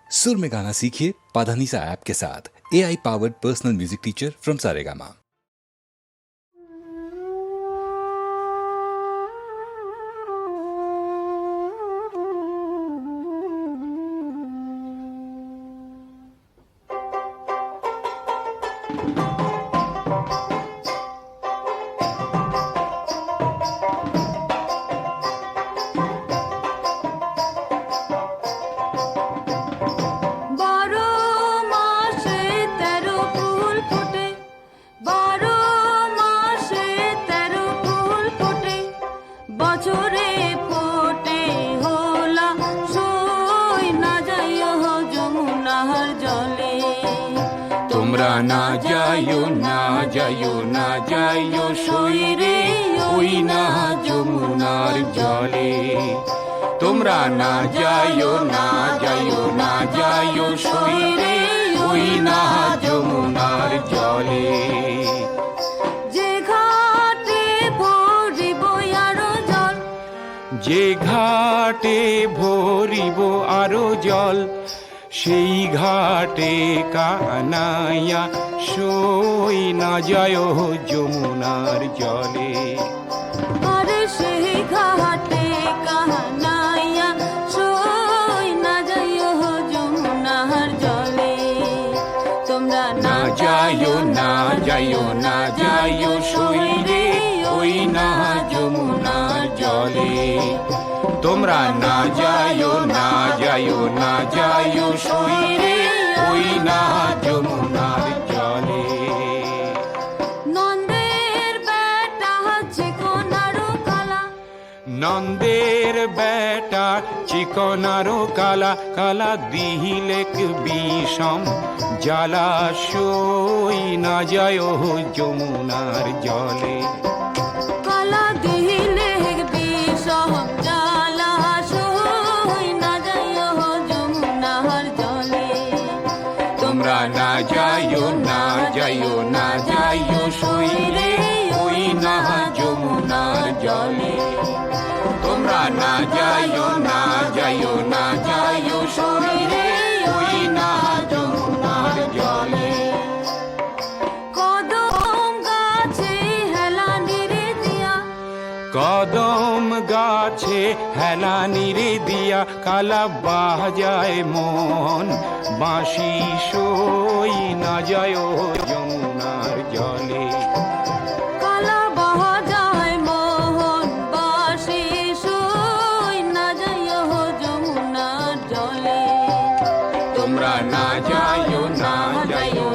सुर में गाना सीखिए पाधानीसा ऐप के साथ। AI powered personal music teacher from Saregama. তোমরা না যাইও না যাইও না যাইও সই রে ওই না যমুনার জলে। তোমরা না যাইও না যাইও না যাইও সই রে ওই না যমুনার জলে। যে ঘাটে ভরিব আরো জল, যে ঘাটে ভরিব আরো জল, সেই ঘাটে কানাইয়া সই না যায় যমুনার জলে। আরে সেই ঘাটে কানাইয়া সই না যায় যমুনার জলে। তোমরা না যাইও না যাইও না যাইও সই রে ওই না যমুনার জলে। তোমরা না যাইও না যাইও না যাইও সই রে ওই না যমুনার জলে। নন্দের বেটা চিকনারো কালা, নন্দের বেটা চিকনারো কালা, কালা দিহিলেক বিষম জ্বালা সই না যায় যমুনার জলে। কালা দিলে বিষম জ্বালা সই না যায় যমুনার জলে। তোমরা না যাইও না যাইও না যাইও সই রে ওই না যমুনার জলে। তোমরা না যাইও না যাইও না যাইও সই রে ওই না যমুনার জলে। কদম গাছে হেলানির দিয়া, কদম গাছে হেলানিরে দিয়া, কালা বাজায় মন বাঁশি সই না যায় যমুনার জলে। কালা বাজায় মোহন বাঁশি সই না যায় যমুনার জলে। তোমরা না যাইও না যাইও